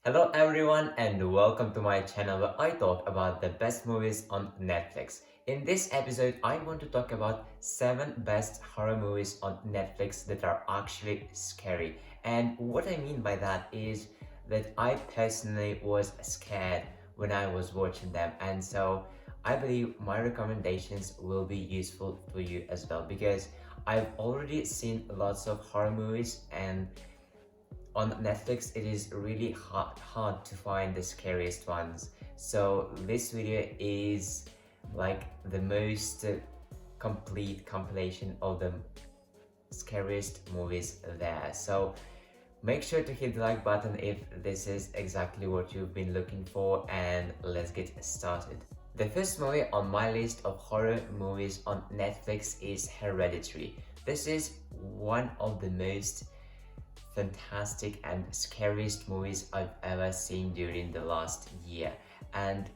Hello everyone and welcome to my channel where I talk about the best movies on Netflix. In this episode, I want to talk about 7 best horror movies on Netflix that are actually scary. And what I mean by that is that I personally was scared when I was watching them, and so I believe my recommendations will be useful for you as well because I've already seen lots of horror movies, and on Netflix, it is really hard to find the scariest ones. So this video is like the most complete compilation of the scariest movies there. So make sure to hit the like button if this is exactly what you've been looking for, and let's get started. The first movie on my list of horror movies on Netflix is Hereditary. This is one of the most fantastic and scariest movies I've ever seen during the last year, and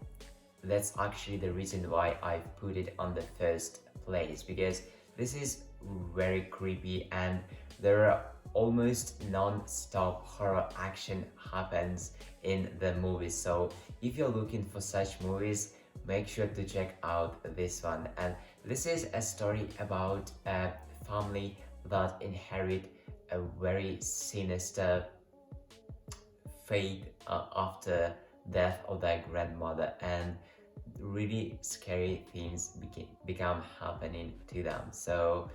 that's actually the reason why I've put it on the first place, because this is very creepy and there are almost non-stop horror action happens in the movies. So if you're looking for such movies, make sure to check out this one. And this is a story about a family that inherit a very sinister fate after death of their grandmother, and really scary things become happening to them. So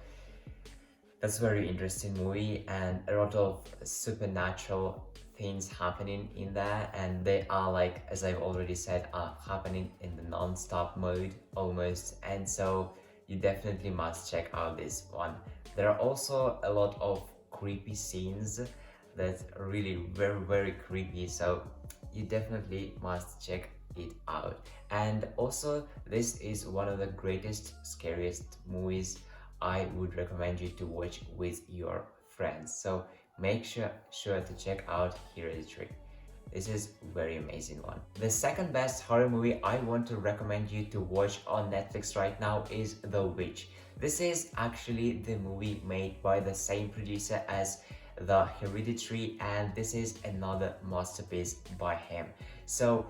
that's a very interesting movie, and a lot of supernatural things happening in there, and they are, like as I've already said, are happening in the non-stop mode almost, and so you definitely must check out this one. There are also a lot of creepy scenes that are really very creepy, so you definitely must check it out. And also, this is one of the greatest scariest movies I would recommend you to watch with your friends, so make sure to check out Hereditary. This is a very amazing one. The second best horror movie I want to recommend you to watch on Netflix right now is The Witch. This is actually the movie made by the same producer as The Hereditary, and this is another masterpiece by him. So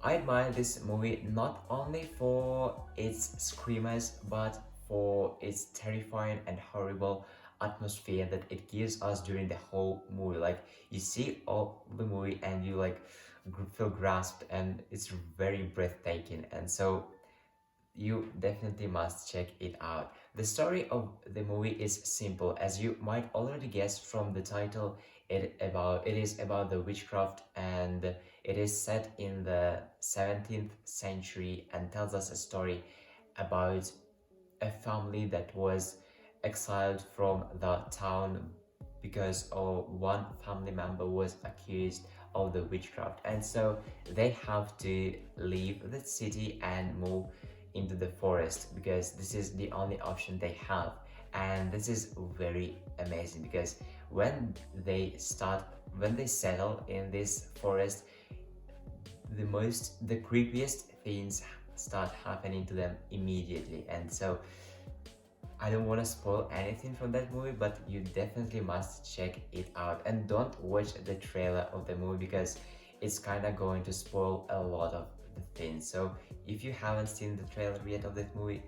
I admire this movie not only for its screamers, but for its terrifying and horrible atmosphere that it gives us during the whole movie. Like, you see all the movie and you like feel grasped, and it's very breathtaking, and so you definitely must check it out. The story of the movie is simple, as you might already guess from the title. It is about the witchcraft, and it is set in the 17th century and tells us a story about a family that was exiled from the town because one family member was accused of the witchcraft, and so they have to leave the city and move into the forest because this is the only option they have. And this is very amazing because when they settle in this forest, the creepiest things start happening to them immediately. And so I don't want to spoil anything from that movie, but you definitely must check it out, and don't watch the trailer of the movie because it's kind of going to spoil a lot of the things. So if you haven't seen the trailer yet of that movie,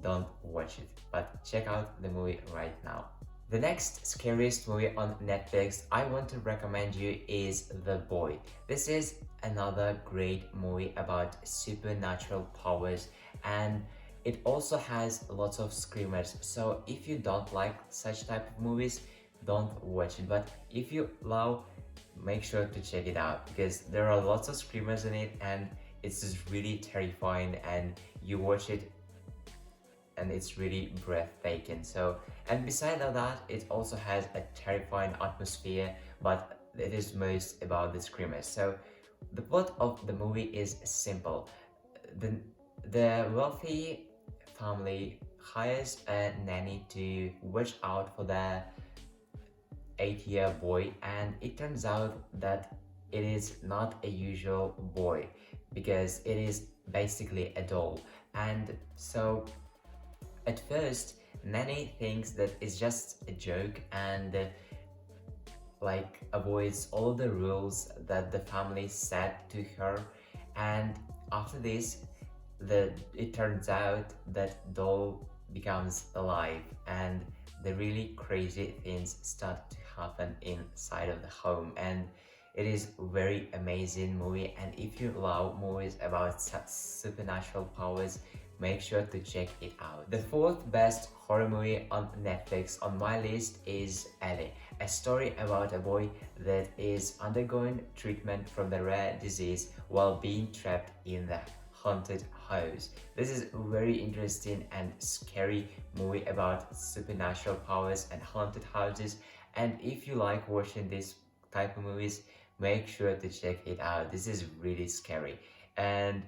don't watch it, but check out the movie right now. The next scariest movie on Netflix I want to recommend you is The Boy. This is another great movie about supernatural powers, and it also has lots of screamers. So if you don't like such type of movies, don't watch it. But if you love, make sure to check it out because there are lots of screamers in it, and it's just really terrifying, and you watch it and it's really breathtaking. So, and beside of that, it also has a terrifying atmosphere, but it is most about the screamers. So the plot of the movie is simple. The wealthy family hires a nanny to watch out for their 8-year boy, and it turns out that it is not a usual boy because it is basically a doll. And so at first, nanny thinks that it's just a joke, and like avoids all the rules that the family set to her. And after this, it turns out that doll becomes alive, and the really crazy things start to happen inside of the home. And it is very amazing movie, and if you love movies about supernatural powers, make sure to check it out. The fourth best horror movie on Netflix on my list is Ellie, a story about a boy that is undergoing treatment from the rare disease while being trapped in the haunted house. This is a very interesting and scary movie about supernatural powers and haunted houses. And if you like watching this type of movies, make sure to check it out. This is really scary. And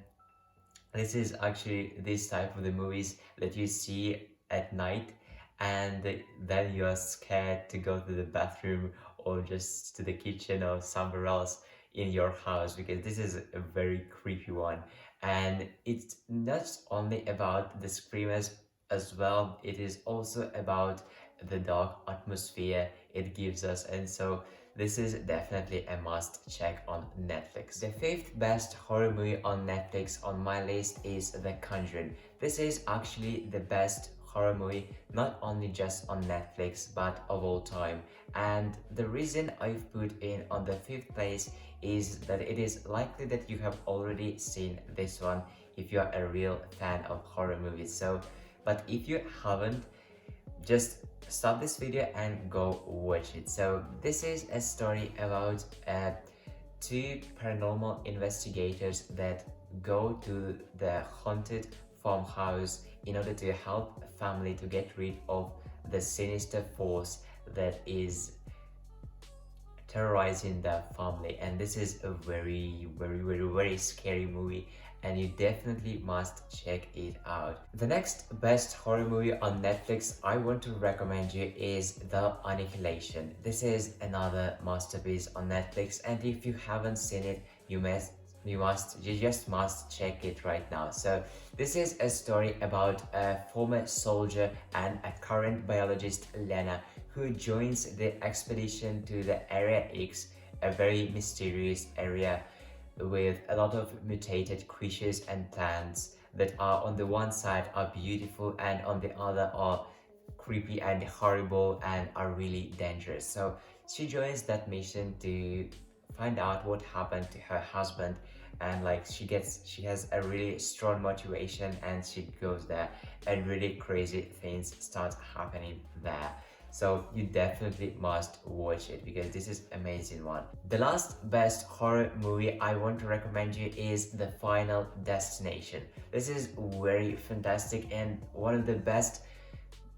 this is actually this type of the movies that you see at night, and then you are scared to go to the bathroom or just to the kitchen or somewhere else in your house, because this is a very creepy one. And it's not only about the screamers as well, it is also about the dark atmosphere it gives us. And so this is definitely a must check on Netflix. The fifth best horror movie on Netflix on my list is The Conjuring. This is actually the best horror movie, not only just on Netflix, but of all time. And the reason I've put in on the fifth place is that it is likely that you have already seen this one if you are a real fan of horror movies. So, but if you haven't, just stop this video and go watch it. So this is a story about two paranormal investigators that go to the haunted farmhouse in order to help a family to get rid of the sinister force that is terrorizing the family. And this is a very scary movie, and you definitely must check it out. The next best horror movie on Netflix I want to recommend you is The Annihilation. This is another masterpiece on Netflix, and if you haven't seen it, you just must check it right now. So this is a story about a former soldier and a current biologist, Lena, who joins the expedition to the Area X, a very mysterious area with a lot of mutated creatures and plants that are on the one side are beautiful and on the other are creepy and horrible and are really dangerous. So she joins that mission to find out what happened to her husband, and like she has a really strong motivation, and she goes there and really crazy things start happening there. So you definitely must watch it because this is amazing one. The last best horror movie I want to recommend you is The Final Destination. This is very fantastic and one of the best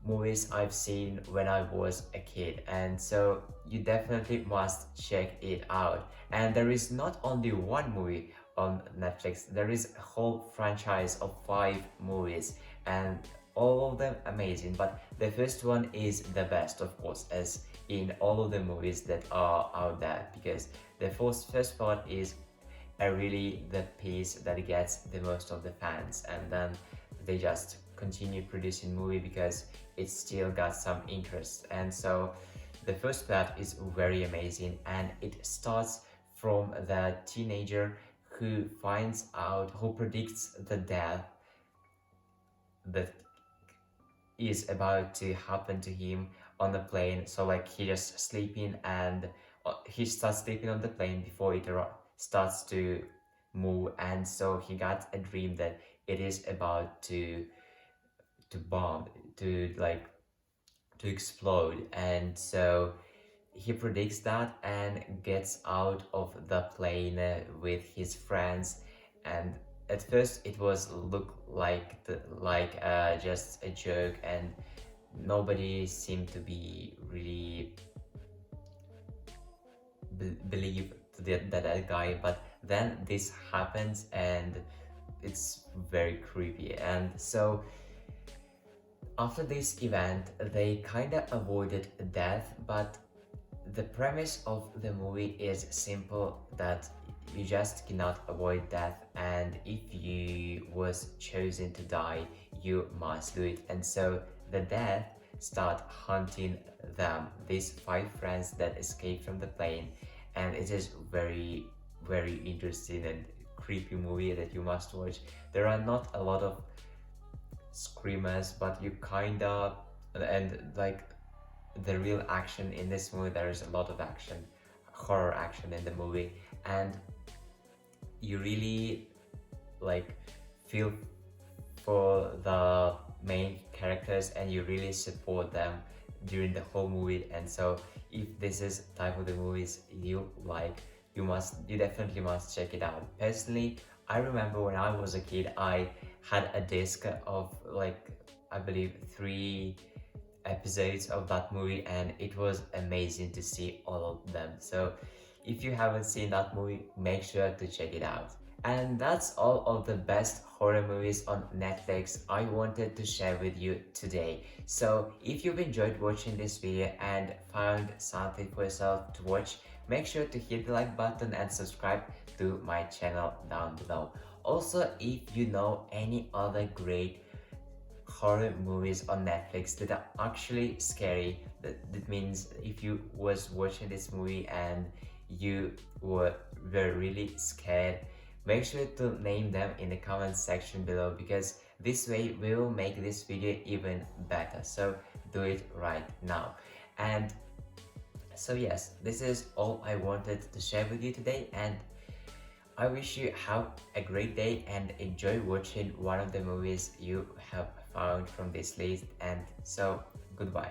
movies I've seen when I was a kid, and so you definitely must check it out. And there is not only one movie on Netflix, there is a whole franchise of 5 movies, and all of them amazing, but the first one is the best, of course, as in all of the movies that are out there, because the first part is really the piece that gets the most of the fans, and then they just continue producing movie because it still got some interest. And so the first part is very amazing, and it starts from the teenager who predicts the death that is about to happen to him on the plane. So like he just sleeping, and he starts sleeping on the plane before it starts to move, and so he got a dream that it is about to bomb, to explode. And so he predicts that and gets out of the plane with his friends. And at first it was look like just a joke, and nobody seemed to be really believe that guy. But then this happens, and it's very creepy. And so after this event they kind of avoided death, but the premise of the movie is simple, that you just cannot avoid death, and if you was chosen to die, you must do it. And so the death start hunting them, these five friends that escaped from the plane. And it is very interesting and creepy movie that you must watch. There are not a lot of screamers, but you kinda, and like the real action in this movie, there is a lot of action, horror action in the movie, and you really like feel for the main characters and you really support them during the whole movie. And so if this is type of the movies you like, you definitely must check it out. Personally, I remember when I was a kid, I had a disc of like, I believe, 3 episodes of that movie, and it was amazing to see all of them. So if you haven't seen that movie, make sure to check it out. And that's all of the best horror movies on Netflix I wanted to share with you today. So if you've enjoyed watching this video and found something for yourself to watch, make sure to hit the like button and subscribe to my channel down below. Also, if you know any other great horror movies on Netflix that are actually scary, that means if you was watching this movie and you were really scared, make sure to name them in the comment section below, because this way we will make this video even better. So do it right now. And so yes, this is all I wanted to share with you today, and I wish you have a great day and enjoy watching one of the movies you have found from this list. And so goodbye.